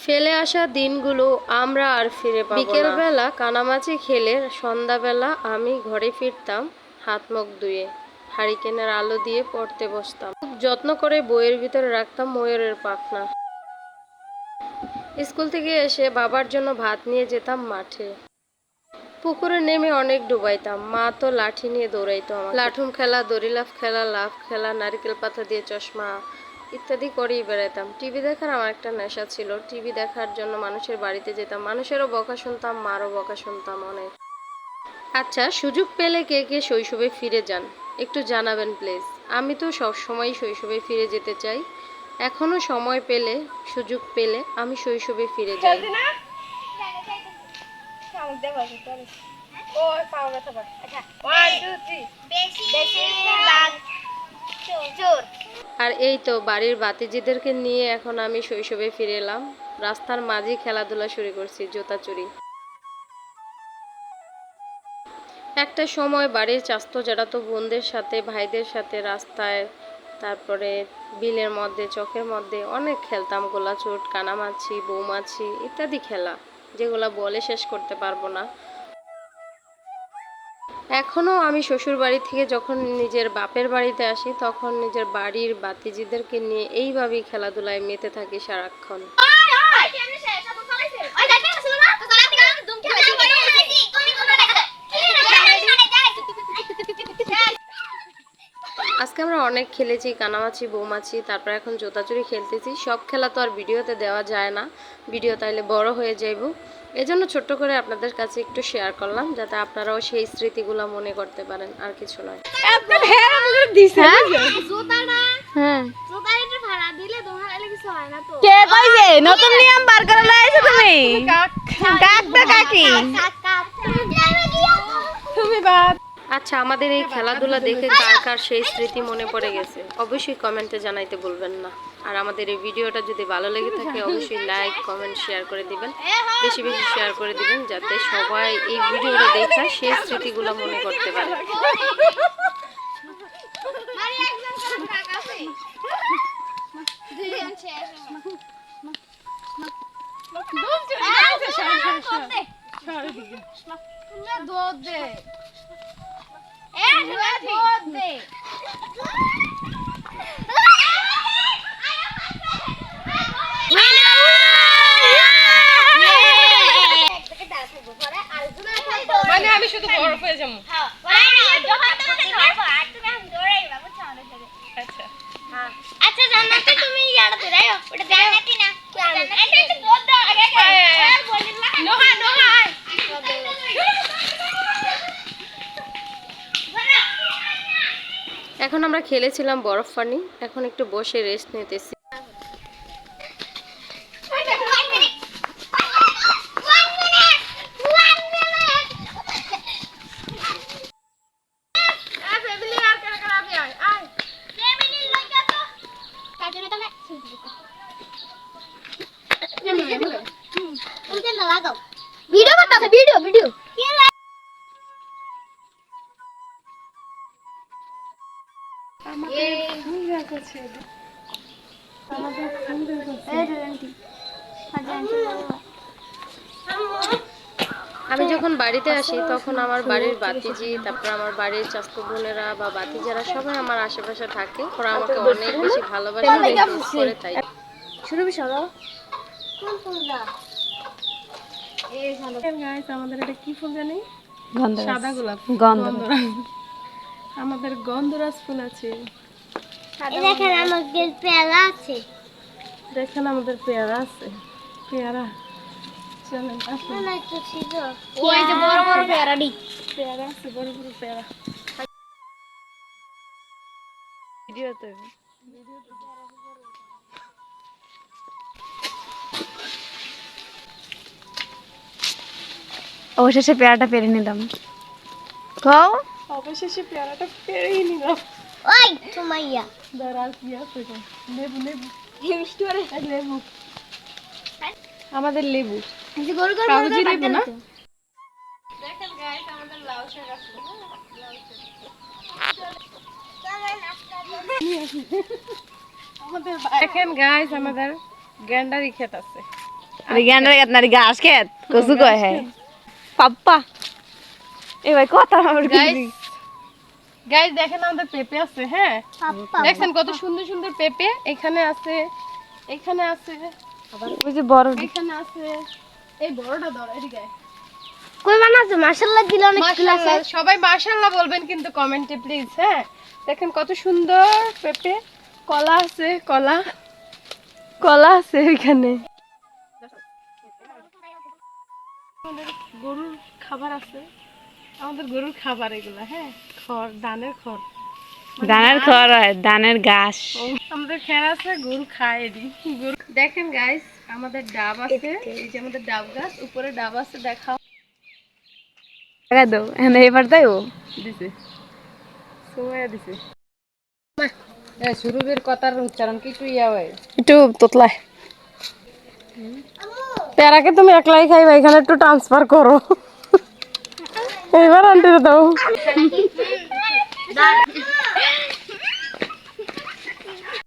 ফেলে আসা দিনগুলো আমরা আর ফিরে পাবো না। বিকেলবেলা কানামাছি খেলে সন্ধ্যাবেলা আমি ঘরে ফিরতাম হাত মুখ ধুয়ে, হারিকেনের আলো দিয়ে পড়তে বসতাম। খুব যত্ন করে বইয়ের ভিতরে রাখতাম ময়ূরের পাখনা। স্কুল থেকে এসে বাবার জন্য ভাত নিয়ে যেতাম মাঠে। পুকুরে নেমে অনেক ডুবাইতাম, মা তো লাঠি নিয়ে দৌড়াইতো আমাকে। লাঠুম খেলা, দড়ি লাফ খেলা, লাফ খেলা, নারকেল পাতা দিয়ে চশমা ইত্যাদি করেই বেড়াতাম। টিভি দেখার আমার একটা নেশা ছিল। টিভি দেখার জন্য মানুষের বাড়িতে যেতাম, মানুষেরও বকা শুনতাম, মারও বকা শুনতাম অনেক। আচ্ছা, সুযোগ পেলে কে কে শৈশবে ফিরে যান একটু জানাবেন প্লিজ। আমি তো সবসময় শৈশবে ফিরে যেতে চাই। এখনো সময় পেলে, সুযোগ পেলে আমি শৈশবে ফিরে যাই। আর এই তো বাড়ির বাতিজিদেরকে নিয়ে এখন আমি শৈশবে ফিরে এলাম। রাস্তার মাঝে খেলাধুলা শুরু করছি, জুতা চুরি। একটা সময় বাড়ির চাস্তো জ্যাঠাতো বোনদের সাথে, ভাইদের সাথে রাস্তায়, তারপরে বিলের মধ্যে, চকের মধ্যে অনেক খেলতাম। গোলাচুট, কানামাছি, বৌমাছি ইত্যাদি খেলা, যেগুলা বলে শেষ করতে পারবো না। এখনও আমি শ্বশুর বাড়ি থেকে যখন নিজের বাপের বাড়িতে আসি, তখন নিজের বাড়ির বাতিজিদেরকে নিয়ে এইভাবেই খেলাধুলায় মেতে থাকি সারাক্ষণ। আজকে আমরা অনেক খেলেছি, কানামাছি, বৌমাছি, তারপর এখন জোতাচুরি খেলতেছি। সব খেলা তো আর ভিডিওতে দেওয়া যায় না, ভিডিও তাইলে বড় হয়ে যাইব। এজন্য ছোট্ট করে আপনাদের কাছে একটু শেয়ার করলাম, যাতে আপনারাও সেই স্মৃতিগুলো মনে করতে পারেন, আর কিছু নয়। নতুন নিয়ম বার করে লাইছো তুমি বাদ। আচ্ছা, আমাদের এই খেলাধুলা দেখে কার কার সেই স্মৃতি মনে পড়ে গেছে অবশ্যই কমেন্টে জানাইতে বলবেন না। আর আমাদের এই ভিডিওটা যদি ভালো লেগে থাকে অবশ্যই লাইক, কমেন্ট, শেয়ার করে দিবেন, বেশি বেশি শেয়ার করে দিবেন, যাতে সবাই এই ভিডিওটা দেখে সেই স্মৃতিগুলো মনে করতে পারে। মানে আমি শুধু বরফ হয়ে যাবো। আচ্ছা জান্নাতি তুমি ইয়াটা ধরাইও ওটা জান্নাতি না জান্নাতি একটু বল দাও আগে আগে বলিলা নোহা নোহা এখন আমরা খেলেছিলাম বরফ পানি, এখন একটু বসে রেস্ট নিতেছি। ভিডিও করতেছে ভিডিও ভিডিও আমি যখন বাড়িতে আসি তখন আমার বাড়ির বাতিজি, তারপর আমার বাড়ির চাচতো বোনেরা বা বাতিজারা সবাই আমার আশেপাশে থাকে। ওরা আমাকে অনেক বেশি ভালোবাসে করে, তাই শুরু বিশাল কোন ফুলটা এই ভালো গাইস, আমাদের এটা কি ফুল জানি? সাদা গোলাপ, আমাদের গন্ধরাজ ফুল আছে। দেখেন আমাদের পেয়ারা আছে, দেখেন আমাদের পেয়ারা আছে। পেয়ারা চলেন আসুন। না একটু ছিল ওই যে বড় বড় পেয়ারা দি পেয়ারা আছে, বড় বড় পেয়ারা। ভিডিওতে অবশেষে পেয়ারাটা পেরে নিলাম। খাও। অবশেষে পেয়ারাটা পেরেই নিলাম। ওই তোমাইয়া দাঁড়া, কি আছে গো? লেবু লেবু মিষ্টি করে লেবু, আমাদের লেবু যে গরু গরু কাগজি লেবু না? দেখেন গাইস, আমাদের লাউ শাক আছে। দেখেন গাইস, আমাদের গ্যান্ডারি ক্ষেত আছে। আরে জ্ঞানের গাত নারি ঘাস খেত কসু কয় হ্যাঁ পাপ্পা এ ভাই কথা আমার গাইস দেখেন আমাদের পেঁপে আছে, হ্যাঁ দেখছেন কত সুন্দর সুন্দর পেঁপে এখানে আছে, এখানে আছে, ওই যে বড় এখানে আছে। এই বড়টা ধর এদিকে আয়। কই বানাছো মাশাআল্লাহ দিলে অনেক ফুল আছে। মাশাআল্লাহ, সবাই মাশাআল্লাহ বলবেন কিন্তু কমেন্টে প্লিজ। হ্যাঁ দেখেন কত সুন্দর পেঁপে। কলা আছে, কলা কলা আছে এখানে। আমাদের গরুর খাবার আছে, আমাদের গরুর খাবার এগুলা, হ্যাঁ খড়, ধানের খড়, ধানের খড় হয় ধানের ঘাস আমাদের খের আছে, গরু খায় এডি গরু। দেখেন গাইস আমাদের ডাব আছে, এই যে আমাদের ডাব গাছ, উপরে ডাব আছে, দেখাও। টাকা দাও এবার তাই ও দিছে সময় দিছে। সুরভের কথার উচ্চারণ কিছু ইয়া হয় একটু তোতলায় প্যারাকে তুমি একলাই খাইবা, এখানে একটু ট্রান্সফার করো। এইবার আন্টিরে দাও।